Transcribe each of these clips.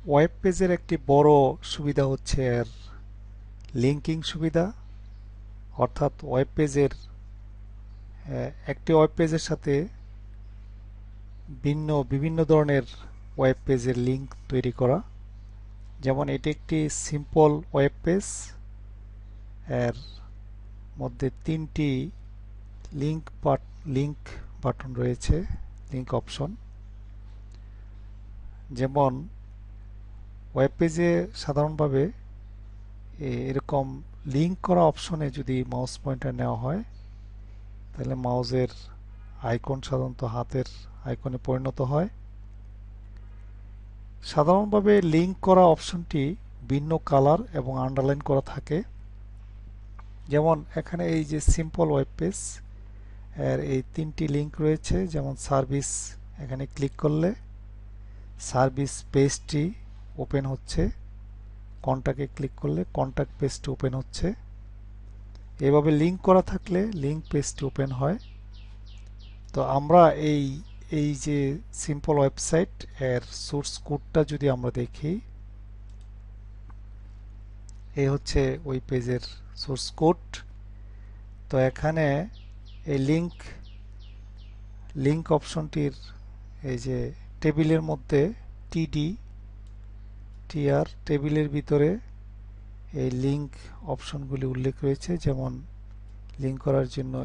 Web পেজের একটি বড় সুবিধা হচ্ছে এর লিঙ্কিং সুবিধা। অর্থাৎ একটি ওয়েব পেজের সাথে বিভিন্ন ধরনের ওয়েব পেজের লিঙ্ক তৈরি করা। যেমন এটি একটি সিম্পল ওয়েব পেজ, এর মধ্যে তিনটি লিঙ্ক লিঙ্ক বাটন রয়েছে, লিঙ্ক অপশন। যেমন ওয়েব পেজে সাধারণভাবে এরকম লিঙ্ক করা অপশনে যদি মাউস পয়েন্টার নেওয়া হয় তাহলে মাউসের আইকন সাধারণত হাতের আইকনে পরিণত হয়। সাধারণভাবে লিঙ্ক করা অপশনটি ভিন্ন কালার এবং আন্ডারলাইন করা থাকে। যেমন এখানে এই যে সিম্পল ওয়েব পেজ এর এই তিনটি লিঙ্ক রয়েছে। যেমন সার্ভিস, এখানে ক্লিক করলে সার্ভিস পেজটি ওপেন হচ্ছে, কন্ট্যাক্টে ক্লিক করলে কন্ট্যাক্ট পেজটি ওপেন হচ্ছে। এভাবে লিঙ্ক করা থাকলে লিঙ্ক পেজটি ওপেন হয়। তো আমরা এই এই যে সিম্পল ওয়েবসাইট এর সোর্স কোডটা যদি আমরা দেখি, এই হচ্ছে ওই পেজের সোর্স কোড। তো এখানে এই লিঙ্ক অপশনটির এই যে টেবিলের মধ্যে টিআর টেবিলের ভিতরে এই লিঙ্ক অপশনগুলি উল্লেখ রয়েছে। যেমন লিঙ্ক করার জন্য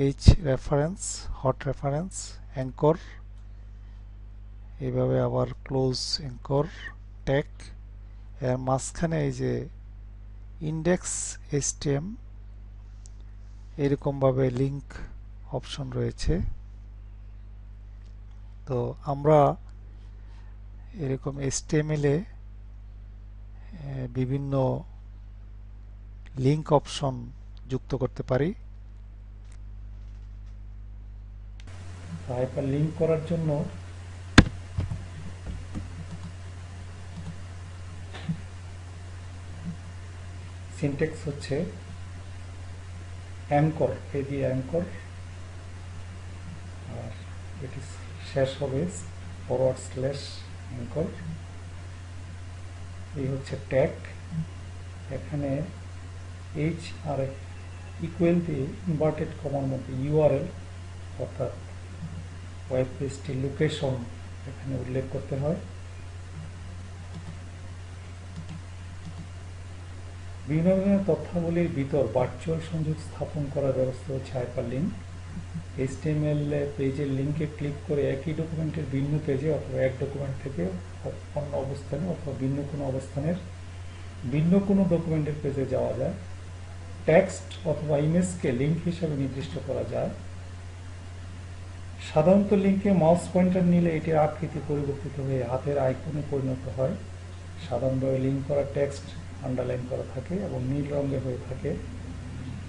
H reference, hot reference, anchor, এইভাবে আবার ক্লোজ অ্যাঙ্কর, ট্যাগ। এর মাঝখানে এই যে ইন্ডেক্স এসটিএম, এরকমভাবে লিঙ্ক অপশন রয়েছে। তো আমরা এরকম এসটিএমএল এ বিভিন্ন লিঙ্ক অপশন যুক্ত করতে পারি। হাইপার লিঙ্ক করার জন্য সিনট্যাক্স হচ্ছে অ্যাঙ্কর, এই দিয়ে অ্যাঙ্কর, আর এটি শেষ হবে ফরওয়ার্ড স্ল্যাশ অ্যাঙ্কর। এই হচ্ছে ট্যাগ। এখানে এইচ আর ইকুয়াল দিয়ে ইনভার্টেড কমার মধ্যে ইউআরএল অর্থাৎ ওয়েব পেজটির লোকেশন এখানে উল্লেখ করতে হয়। বিভিন্ন ধরনের তথ্যাবলীর ভিতর ভার্চুয়াল সংযোগ স্থাপন করার ব্যবস্থা হচ্ছে হাইপারলিঙ্ক। এইচটিএমএল পেজের লিঙ্কে ক্লিক করে একই ডকুমেন্টের ভিন্ন পেজে অথবা এক ডকুমেন্ট থেকে অন্য অবস্থানে অথবা ভিন্ন কোনো অবস্থানের ভিন্ন কোনো ডকুমেন্টের পেজে যাওয়া যায়। টেক্সট অথবা ইমেজকে লিঙ্ক হিসাবে নির্দিষ্ট করা যায়। সাধারণত লিঙ্কে মাউস পয়েন্টার নিলে এটির আকৃতি পরিবর্তিত হয়ে হাতের আইকনে পরিণত হয়। সাধারণভাবে লিঙ্ক করা টেক্সট আন্ডারলাইন করা থাকে এবং নীল রঙের হয়ে থাকে।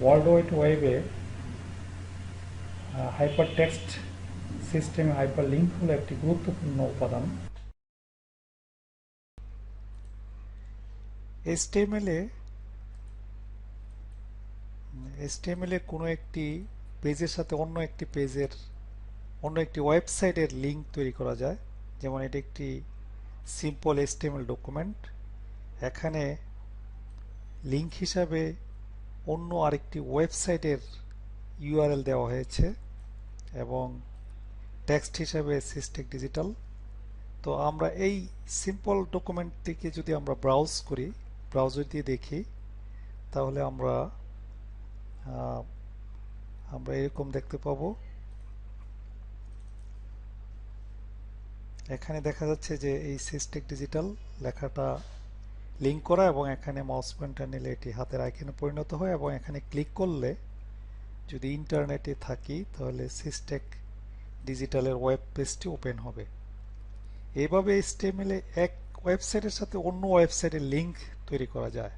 ওয়ার্ল্ড ওয়াইড ওয়েবে হাইপার টেক্সট সিস্টেমে হাইপার লিঙ্ক হলো একটি গুরুত্বপূর্ণ উপাদান। এইচটিএমএল এ কোনো একটি পেজের সাথে অন্য একটি ওয়েবসাইটের লিঙ্ক তৈরি করা যায়। যেমন এটি একটি সিম্পল এইচটিএমএল ডকুমেন্ট। এখানে লিঙ্ক হিসাবে অন্য আরেকটি ওয়েবসাইটের ইউআরএল দেওয়া হয়েছে এবং টেক্সট হিসাবে সিস্টেক ডিজিটাল। তো আমরা এই সিম্পল ডকুমেন্টটিকে যদি আমরা ব্রাউজার দিয়ে দেখি, তাহলে আমরা এরকম দেখতে পাবো। এখানে দেখা যাচ্ছে যে এই সিস্টেক ডিজিটাল লেখাটা লিঙ্ক করা এবং এখানে মাউস পয়েন্টার নিলে এটি হাতের আইকনে পরিণত হয় এবং এখানে ক্লিক করলে যদি ইন্টারনেটে থাকি তাহলে সিস্টেক ডিজিটালের ওয়েব পেজটি ওপেন হবে। এইভাবে এইচটিএমএল এ এক ওয়েবসাইটের সাথে অন্য ওয়েবসাইটের লিঙ্ক তৈরি করা যায়।